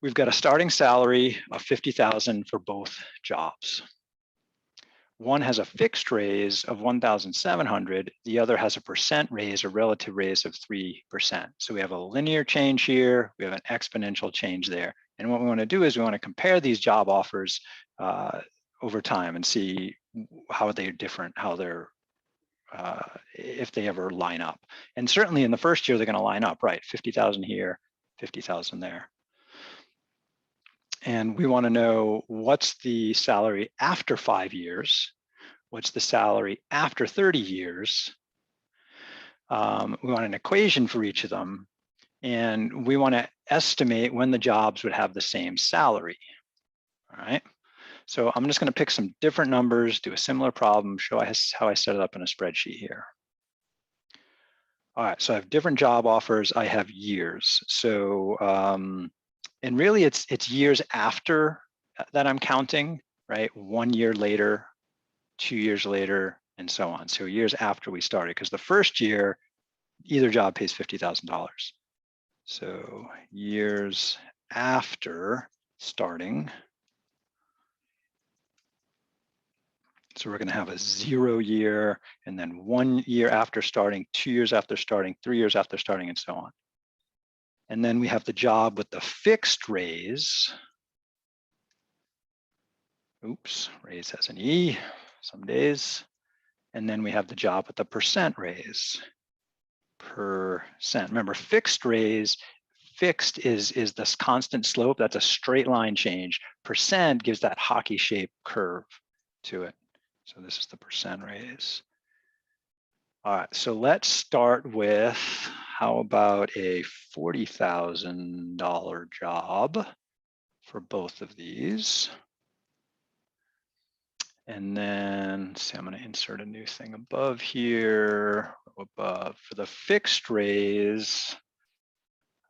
we've got a starting salary of $50,000 for both jobs. One has a fixed raise of $1,700. The other has a percent raise, a relative raise of 3%. So we have a linear change here. We have an exponential change there. And what we want to do is we want to compare these job offers over time and see how they're different, how they're, if they ever line up. And certainly in the first year, they're going to line up, right? 50,000 here, 50,000 there. And we want to know what's the salary after 5 years, what's the salary after 30 years. We want an equation for each of them, and we want to estimate when the jobs would have the same salary. All right. So I'm just going to pick some different numbers, do a similar problem, show how I set it up in a spreadsheet here. All right, so I have different job offers. I have years. So, and really it's years after that I'm counting, right? 1 year later, 2 years later, and so on. So years after we started, because the first year, either job pays $50,000. So years after starting. So we're going to have a 0 year, and then 1 year after starting, 2 years after starting, 3 years after starting, and so on. And then we have the job with the fixed raise. Oops, raise has an E some days. And then we have the job with the percent raise. Percent. Remember, fixed raise, fixed is this constant slope. That's a straight line change. Percent gives that hockey shape curve to it. So this is the percent raise. All right, so let's start with, how about a $40,000 job for both of these? And then, see, I'm going to insert a new thing above here, above. For the fixed raise,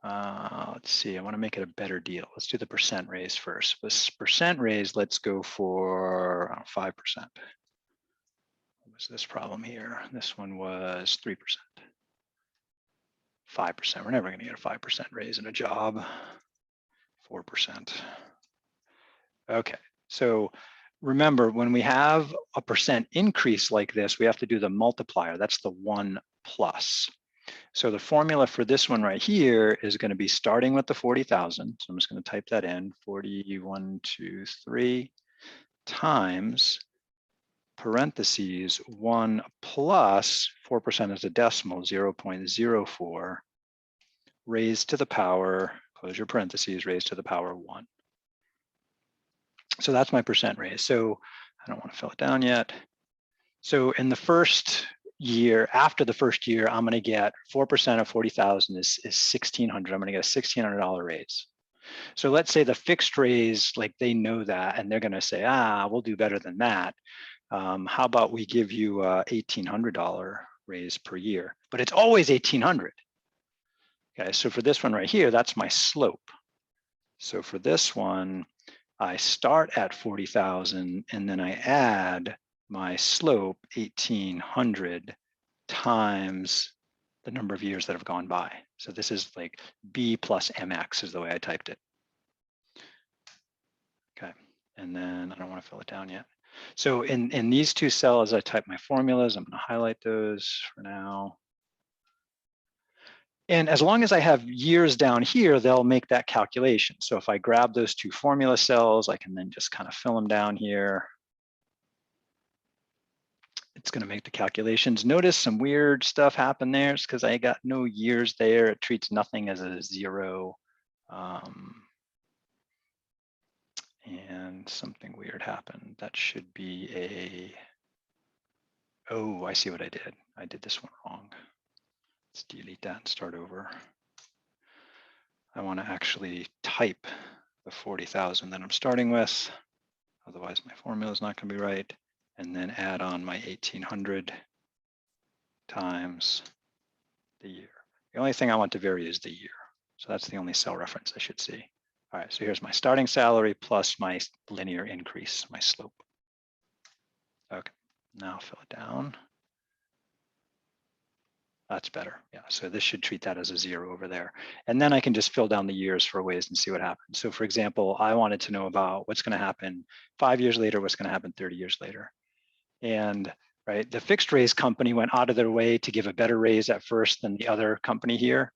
let's see, I want to make it a better deal. Let's do the percent raise first. This percent raise, let's go for 5%. What was this problem here? This one was 3%. 5%, we're never going to get a 5% raise in a job. 4%. Okay, so remember, when we have a percent increase like this, we have to do the multiplier. That's the 1 plus. So the formula for this one right here is going to be starting with the 40,000. So I'm just going to type that in, 4123 times parentheses 1 plus 4% is a decimal, 0.04 raised to the power, close your parentheses, raised to the power 1. So that's my percent raise. So I don't want to fill it down yet. So in the first year, after the first year, I'm going to get 4% of 40,000 is $1,600. I'm going to get a $1,600 raise. So let's say the fixed raise, like they know that, and they're going to say, we'll do better than that. How about we give you a $1,800 raise per year? But it's always $1,800. Okay, so for this one right here, that's my slope. So for this one, I start at 40,000 and then I add my slope 1,800 times the number of years that have gone by. So this is like B plus MX is the way I typed it. Okay, and then I don't want to fill it down yet. So in these two cells, I type my formulas. I'm going to highlight those for now. And as long as I have years down here, they'll make that calculation. So if I grab those two formula cells, I can then just kind of fill them down here. It's going to make the calculations. Notice some weird stuff happen there because I got no years there. It treats nothing as a 0. And something weird happened. That should be a, oh, I see what I did. I did this one wrong. Let's delete that and start over. I want to actually type the 40,000 that I'm starting with. Otherwise, my formula is not going to be right. And then add on my 1,800 times the year. The only thing I want to vary is the year. So that's the only cell reference I should see. All right, so here's my starting salary plus my linear increase, my slope. Okay, now fill it down. That's better. Yeah, so this should treat that as a 0 over there. And then I can just fill down the years for ways and see what happens. So for example, I wanted to know about what's going to happen 5 years later, what's going to happen 30 years later. And right, the fixed raise company went out of their way to give a better raise at first than the other company here.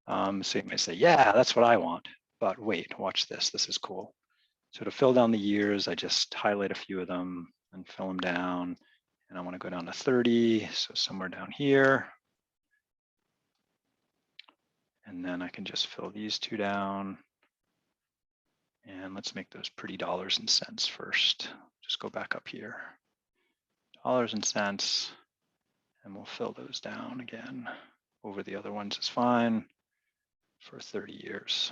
So you might say, yeah, that's what I want. But wait, watch this. This is cool. So to fill down the years, I just highlight a few of them and fill them down. And I want to go down to 30, so somewhere down here. And then I can just fill these two down. And let's make those pretty dollars and cents first. Just go back up here. Dollars and cents. And we'll fill those down again. Over the other ones is fine for 30 years.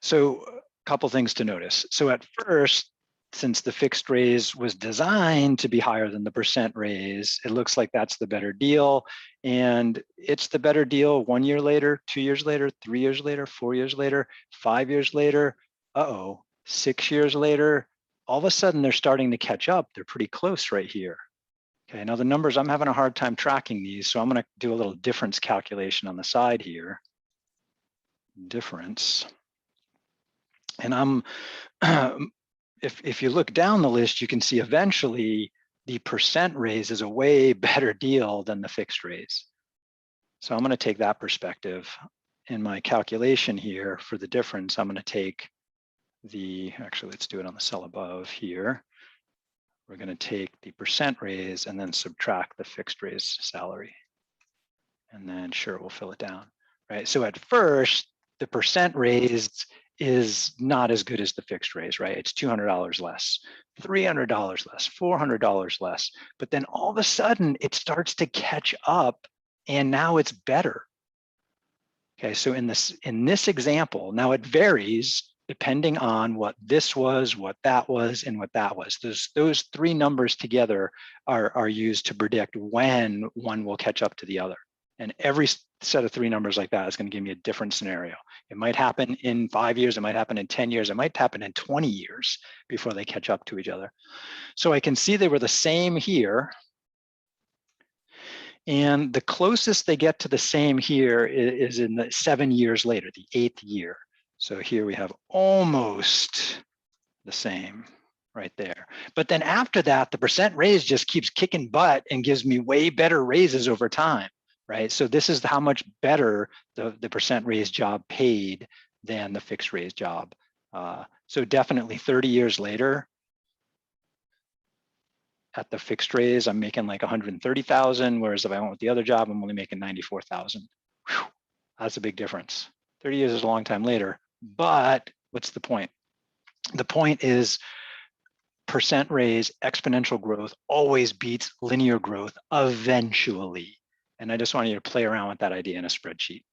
So a couple things to notice. So at first, since the fixed raise was designed to be higher than the percent raise, it looks like that's the better deal. And it's the better deal 1 year later, 2 years later, 3 years later, 4 years later, 5 years later, 6 years later. All of a sudden, they're starting to catch up. They're pretty close right here. Okay, now the numbers, I'm having a hard time tracking these, so I'm going to do a little difference calculation on the side here. Difference. And I'm if you look down the list, you can see eventually the percent raise is a way better deal than the fixed raise. So I'm going to take that perspective in my calculation here for the difference. I'm going to take actually, let's do it on the cell above here. We're going to take the percent raise and then subtract the fixed raise salary. And then sure, we'll fill it down, right? So at first, the percent raised is not as good as the fixed raise, right? It's $200 less, $300 less, $400 less. But then all of a sudden it starts to catch up and now it's better. Okay, so in this example, now it varies depending on what this was, what that was, and what that was. Those three numbers together are used to predict when one will catch up to the other. And every set of three numbers like that is going to give me a different scenario. It might happen in 5 years, it might happen in 10 years, it might happen in 20 years before they catch up to each other. So I can see they were the same here. And the closest they get to the same here is in the 7 years later, the 8th year. So here we have almost the same right there. But then after that, the percent raise just keeps kicking butt and gives me way better raises over time, right? So this is how much better the percent raise job paid than the fixed raise job. So definitely 30 years later, at the fixed raise, I'm making like 130,000, whereas if I went with the other job, I'm only making 94,000. That's a big difference. 30 years is a long time later, but what's the point? The point is percent raise, exponential growth always beats linear growth eventually. And I just want you to play around with that idea in a spreadsheet.